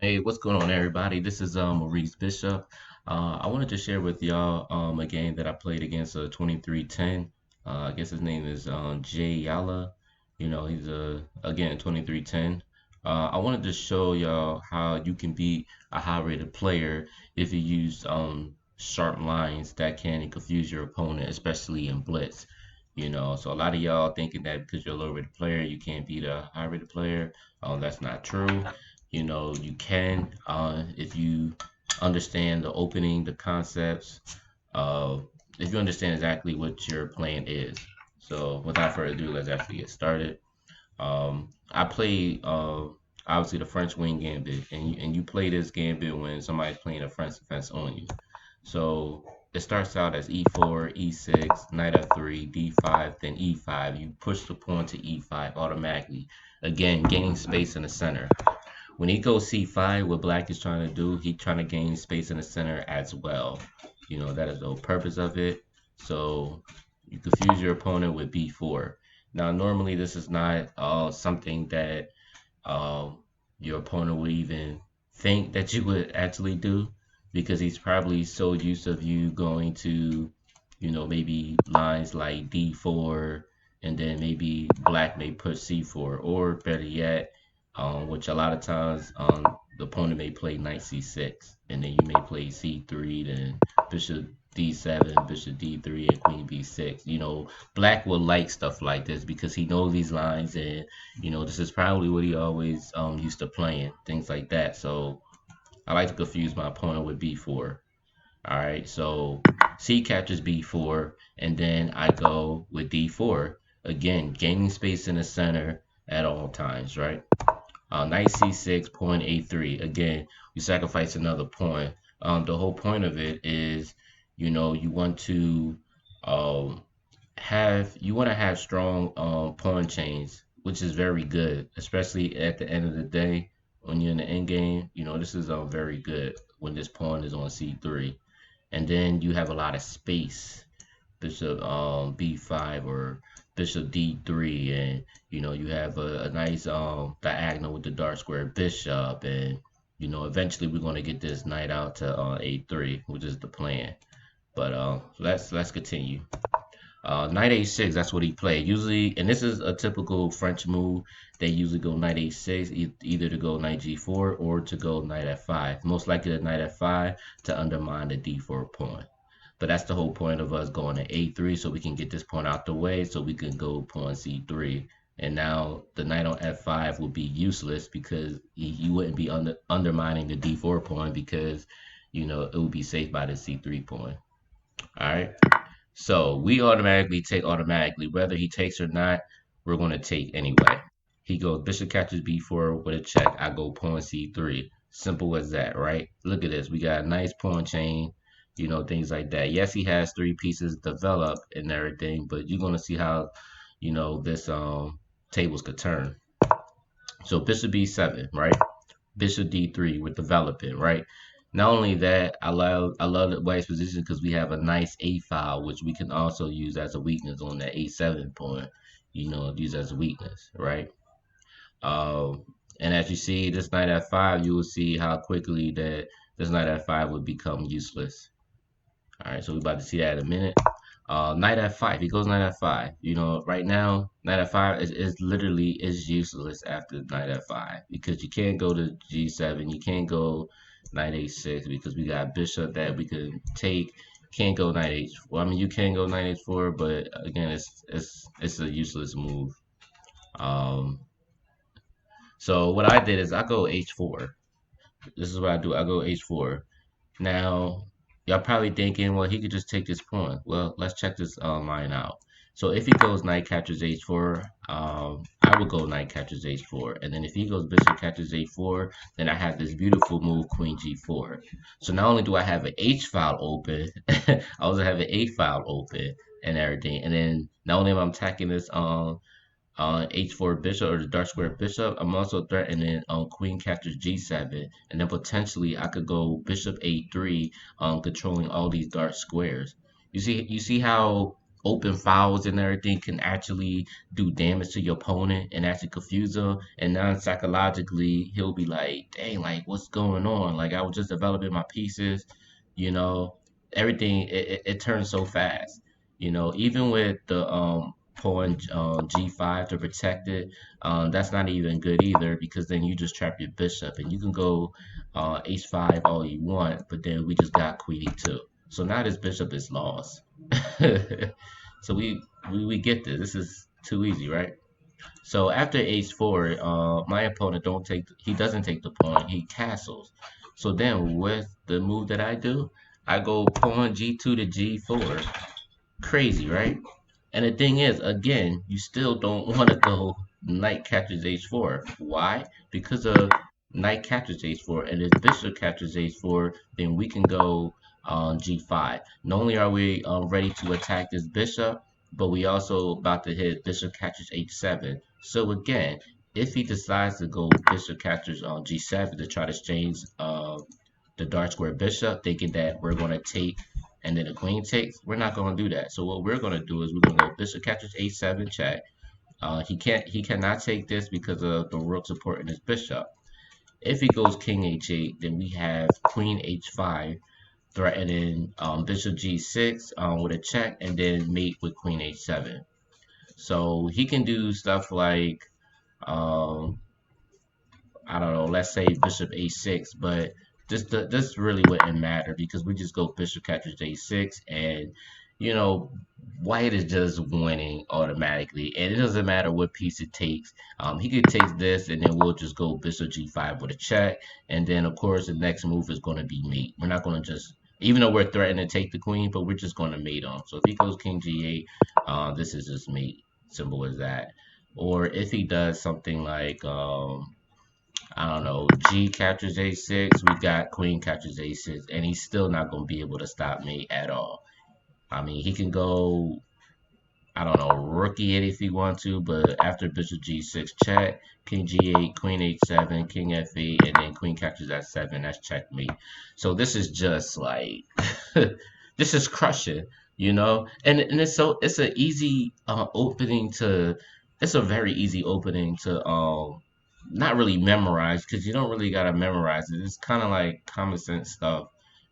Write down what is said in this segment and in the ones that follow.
Hey, what's going on, everybody? This is Maurice Bishop. I wanted to share with y'all a game that I played against a 2310. I guess his name is Jay Yala. He's again 2310. I wanted to show y'all how you can beat a high-rated player if you use sharp lines that can confuse your opponent, especially in blitz. So a lot of y'all thinking that because you're a low-rated player, you can't beat a high-rated player. That's not true. You can if you understand the opening, the concepts, uh, if you understand exactly what your plan is. So without further ado, let's actually get started. I play obviously the French Wing Gambit, and you play this gambit when somebody's playing a French defense on you. So it starts out as e4, e6, knight f3, d5, then e5. You push the pawn to e5 automatically, again gaining space in the center. When he goes c5, what black is trying to do, he's trying to gain space in the center as well. That is the whole purpose of it. So you confuse your opponent with b4. Now, normally this is not something that um, your opponent would even think that you would actually do because he's probably so used of you going to, maybe lines like d4 and then maybe black may push c4 or better yet, which a lot of times the opponent may play knight c6 and then you may play c3, then bishop d7, bishop d3, and queen b6. Black will like stuff like this because he knows these lines, and this is probably what he always used to playing, things like that. So I like to confuse my opponent with b4. All right, so c captures b4, and then I go with d4 again, gaining space in the center at all times, right? Knight c6, pawn a3. Again, we sacrifice another pawn. The whole point of it is, you want to um, have strong pawn chains, which is very good, especially at the end of the day when you're in the end game. This is very good when this pawn is on c3, and then you have a lot of space. Bishop b5 or bishop d3, and you have a nice diagonal with the dark square bishop, and eventually we're going to get this knight out to a3, which is the plan. But let's continue. Knight a6, that's what he played. Usually, and this is a typical French move, they usually go knight a6, either to go knight g4 or to go knight f5. Most likely the knight f5 to undermine the d4 pawn. But that's the whole point of us going to a3, so we can get this pawn out the way, so we can go pawn c3. And now the knight on f5 would be useless because you wouldn't be undermining the d4 pawn because, it would be safe by the c3 pawn. All right. So we automatically take automatically. Whether he takes or not, we're going to take anyway. He goes bishop catches b4 with a check. I go pawn c3. Simple as that, right? Look at this. We got a nice pawn chain, things like that. Yes, he has three pieces developed and everything, but you're going to see how, this tables could turn. So bishop b7, right? Bishop d3 with development, right? Not only that, I love the white's position because we have a nice a file, which we can also use as a weakness on that a7 point. Use as a weakness, right? Um, and as you see, this knight at 5, you will see how quickly that this knight at 5 would become useless. All right, so we're about to see that in a minute. Knight at 5. He goes knight at 5. Right now, knight at 5 is literally is useless after knight at 5 because you can't go to g7. You can't go knight a6 because we got bishop that we could take. Can't go knight h4. Well, I mean, you can go knight h4, but again, it's a useless move. Um, so what I did is I go h4. This is what I do. I go h4. Now, y'all probably thinking, well, he could just take this pawn. Well, let's check this line out. So if he goes knight captures h4, I would go knight captures h4. And then if he goes bishop captures h4, then I have this beautiful move, queen g4. So not only do I have an h file open, I also have an a file open and everything. And then not only am I attacking this h4 bishop or the dark square bishop, I'm also threatening queen captures g7, and then potentially I could go bishop a3, controlling all these dark squares. You see how open fouls and everything can actually do damage to your opponent and actually confuse them. And now psychologically, he'll be like, dang, like what's going on? Like I was just developing my pieces, you know, everything it turns so fast. Even with the pawn G5 to protect it, that's not even good either because then you just trap your bishop and you can go H5 all you want, but then we just got Queen E2. So now this bishop is lost. So we get this. This is too easy, right? So after H4, my opponent he doesn't take the pawn, he castles. So then with the move that I do, I go pawn G2 to G4. Crazy, right? And the thing is, again, you still don't want to go knight captures h4. Why? Because of knight captures h4, and if bishop captures h4, then we can go g5. Not only are we ready to attack this bishop, but we also about to hit bishop captures h7. So again, if he decides to go bishop captures on g7 to try to exchange the dark square bishop, thinking that we're going to take and then the queen takes, we're not going to do that. So what we're going to do is we're going to go bishop captures a7 check. He cannot take this because of the rook supporting his bishop. If he goes king h8, then we have queen h5 threatening bishop g6 with a check and then mate with queen h7. So he can do stuff like um, I don't know, let's say bishop a6, but this really wouldn't matter because we just go bishop captures a6, and you know white is just winning automatically, and it doesn't matter what piece it takes. He could take this, and then we'll just go bishop g5 with a check, and then of course the next move is going to be mate. We're not going to just, even though we're threatening to take the queen, but we're just going to mate on. So if he goes king g8, this is just mate. Simple as that. Or if he does something like I don't know, G captures A6, we got Queen captures A6, and he's still not going to be able to stop me at all. I mean, he can go, I don't know, Rook E8 if he wants to, but after Bishop G6 check, King G8, Queen H7, King F8, and then Queen captures F7, that's checkmate. So this is just like, this is crushing, and it's an easy opening to, it's a very easy opening to not really memorize because you don't really gotta memorize it. It's kind of like common sense stuff,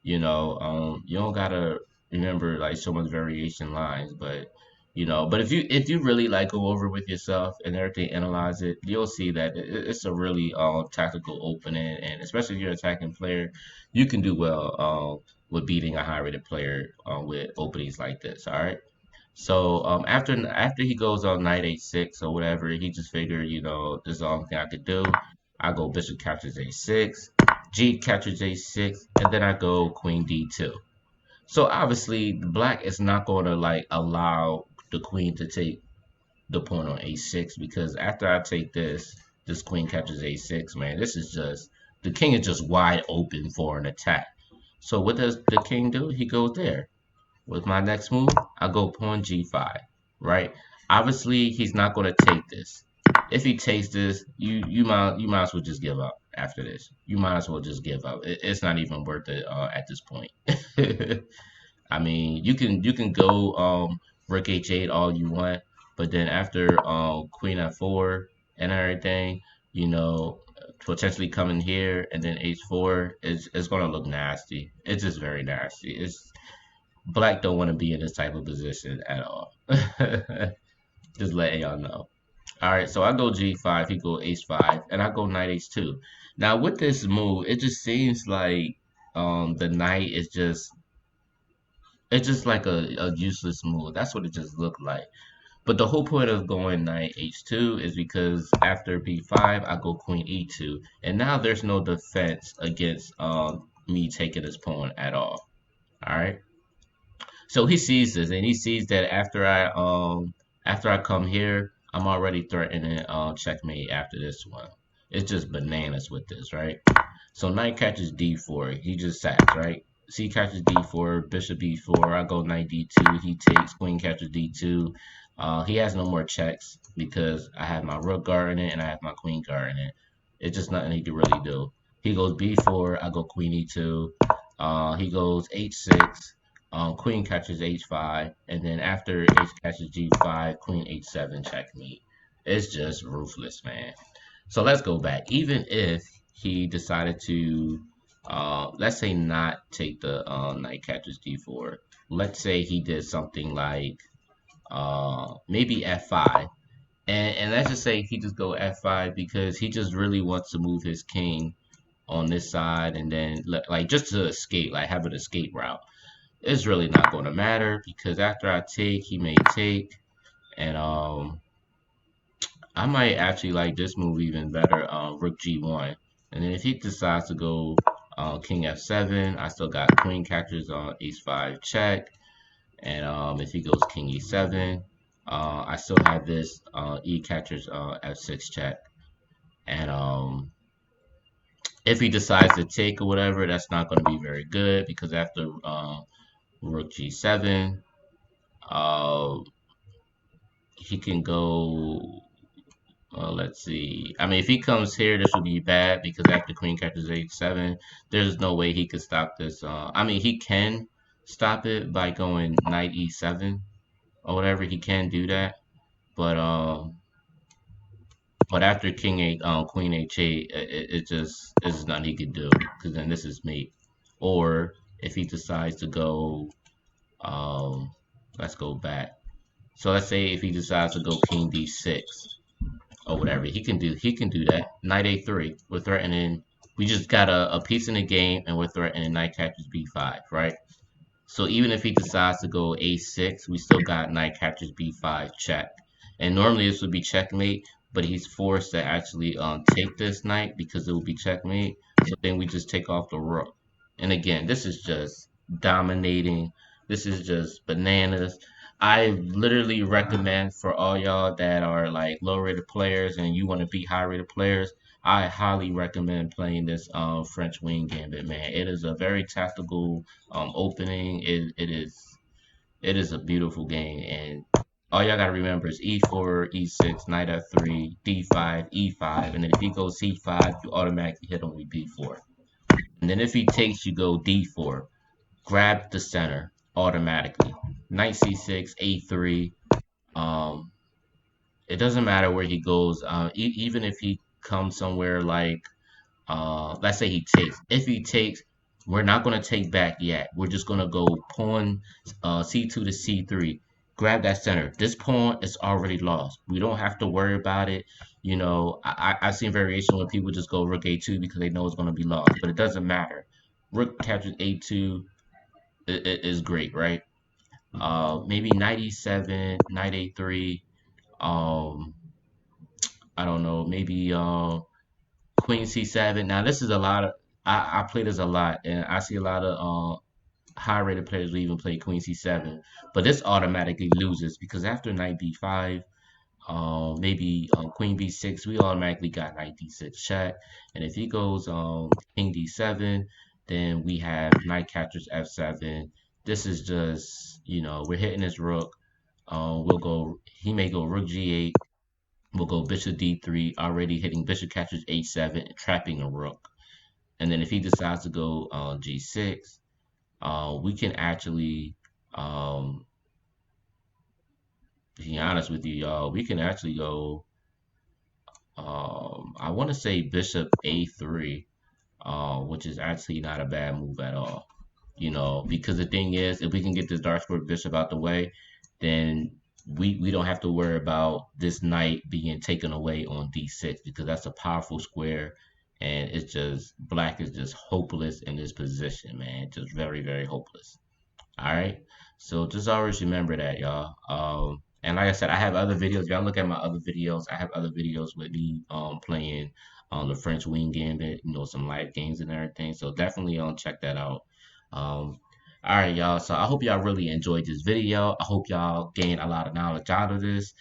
you don't gotta remember like so much variation lines, but if you really like go over with yourself and everything, analyze it, you'll see that it's a really tactical opening, and especially if you're an attacking player, you can do well with beating a high rated player with openings like this. All right. So after he goes on knight h6 or whatever, he just figured, this is the only thing I could do. I go bishop captures a6, G captures a6, and then I go queen d2. So obviously, black is not going to like allow the queen to take the pawn on a6 because after I take this queen captures a6, man, this is just the king is just wide open for an attack. So what does the king do? He goes there. With my next move, I go pawn g5, right? Obviously, he's not going to take this. If he takes this, you might as well just give up after this. You might as well just give up. It's not even worth it at this point. I mean, you can go rook h8 all you want, but then after queen f4 and everything, potentially coming here and then h4, it's gonna look nasty. It's just very nasty. It's Black don't want to be in this type of position at all. Just letting y'all know. All right, so I go g5, he go h5, and I go knight h2. Now with this move, it just seems like the knight is just it's just like a useless move. That's what it just looked like. But the whole point of going knight h2 is because after b5, I go queen e2, and now there's no defense against me taking this pawn at all. All right. So he sees this, and he sees that after I come here, I'm already threatening checkmate after this one. It's just bananas with this, right? So knight catches d4. He just sacks, right? C catches d4, bishop e4. I go knight d2. He takes, queen catches d2. He has no more checks because I have my rook guarding it and I have my queen guarding it. It's just nothing he can really do. He goes b4. I go queen e2. He goes h6. Queen catches h5, and then after h catches g5, queen h7 checkmate. It's just ruthless, man. So let's go back. Even if he decided to, let's say, not take the knight catches d4. Let's say he did something like maybe f5, and let's just say he just go f5 because he just really wants to move his king on this side, and then like just to escape, like have an escape route. It's really not going to matter because after I take, he may take, and I might actually like this move even better, Rook G1. And then if he decides to go King F7, I still got Queen catches on H5 check. And if he goes King E7, I still have this E catches F6 check. And if he decides to take or whatever, that's not going to be very good because after Rook G7, uh, he can go. Let's see. I mean, if he comes here, this would be bad because after Queen catches H7, there's no way he could stop this. I mean, he can stop it by going Knight E7 or whatever. He can do that, but after King Eight, Queen H8, it just it's nothing he could do because then this is mate. Or if he decides to go, um, let's go back. So let's say if he decides to go King D6 or whatever. He can do that. Knight a3. We're threatening. We just got a piece in the game, and we're threatening knight catches b5, right? So even if he decides to go a6, we still got knight captures b5 check. And normally this would be checkmate, but he's forced to actually take this knight because it will be checkmate. So then we just take off the rook. And again, this is just dominating. This is just bananas. I literally recommend for all y'all that are like low rated players and you want to beat high rated players. I highly recommend playing this French Wing Gambit, man. It is a very tactical opening. It is a beautiful game, and all y'all gotta remember is e4, e6, knight f3, d5, e5, and then if he goes c5, you automatically hit him with b4. And then if he takes, you go d4, grab the center automatically. Knight c6, a3. Um, it doesn't matter where he goes. Even if he comes somewhere like let's say he takes. If he takes, we're not going to take back yet. We're just going to go pawn c2 to c3. Grab that center. This pawn is already lost. We don't have to worry about it. I've seen variation when people just go rook a2 because they know it's going to be lost, but it doesn't matter. Rook captures a2 is great, right? Maybe knight e7, knight a3. Um, I don't know. Maybe Queen C7. Now this is a lot of I play this a lot, and I see a lot of high rated players will even play Queen C7, but this automatically loses because after Knight B5, maybe Queen B6, we automatically got Knight D6 check, and if he goes King D7, then we have Knight captures F7. This is just we're hitting his rook. We'll go. He may go Rook G8. We'll go Bishop D3, already hitting Bishop captures H7, trapping a rook. And then if he decides to go G6, we can actually, to be honest with you, y'all, we can actually go, I want to say Bishop A3, which is actually not a bad move at all. Because the thing is, if we can get this dark square bishop out the way, then we don't have to worry about this knight being taken away on d6 because that's a powerful square, and it's just black is just hopeless in this position, man. Just very, very hopeless. All right. So just always remember that, y'all. And like I said, I have other videos. Y'all look at my other videos. I have other videos with me playing the French Wing Gambit, some live games and everything. So definitely check that out. Um, all right, y'all. So I hope y'all really enjoyed this video. I hope y'all gained a lot of knowledge out of this.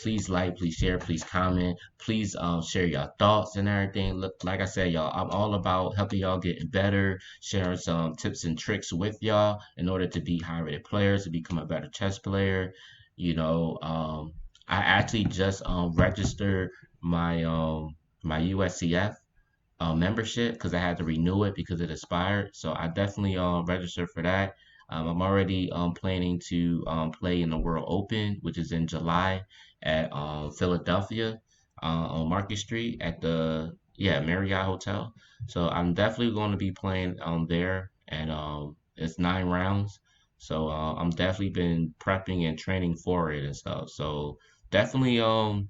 Please like, please share, please comment, please share your thoughts and everything. Look, like I said, y'all, I'm all about helping y'all getting better, sharing some tips and tricks with y'all in order to be high-rated players, to become a better chess player. I actually just registered my USCF membership because I had to renew it because it expired. So I definitely registered for that. I'm already planning to play in the World Open, which is in July at Philadelphia on Market Street at the Marriott Hotel. So I'm definitely going to be playing there, and it's 9 rounds. So I'm definitely been prepping and training for it and stuff. So definitely I'll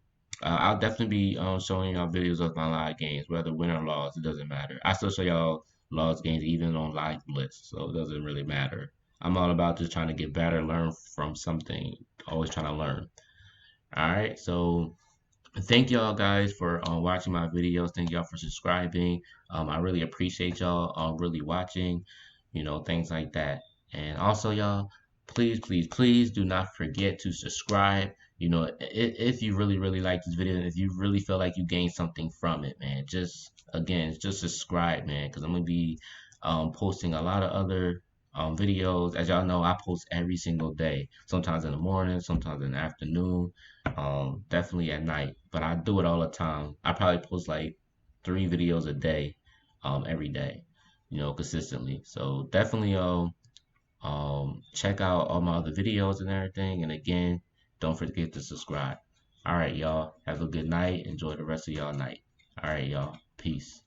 definitely be showing y'all videos of my live games, whether win or loss, it doesn't matter. I still show y'all lost games even on live blitz, so it doesn't really matter. I'm all about just trying to get better, learn from something, always trying to learn. All right, so thank y'all guys for watching my videos. Thank y'all for subscribing. I really appreciate y'all really watching, things like that. And also, y'all, please, please, please do not forget to subscribe. If you really, really like this video, and if you really feel like you gained something from it, man, just subscribe, man, because I'm gonna be posting a lot of other videos. As y'all know, I post every single day. Sometimes in the morning, sometimes in the afternoon, definitely at night. But I do it all the time. I probably post like 3 videos a day, every day, consistently. So definitely check out all my other videos and everything. And again, don't forget to subscribe. All right, y'all. Have a good night. Enjoy the rest of y'all night. All right, y'all. Peace.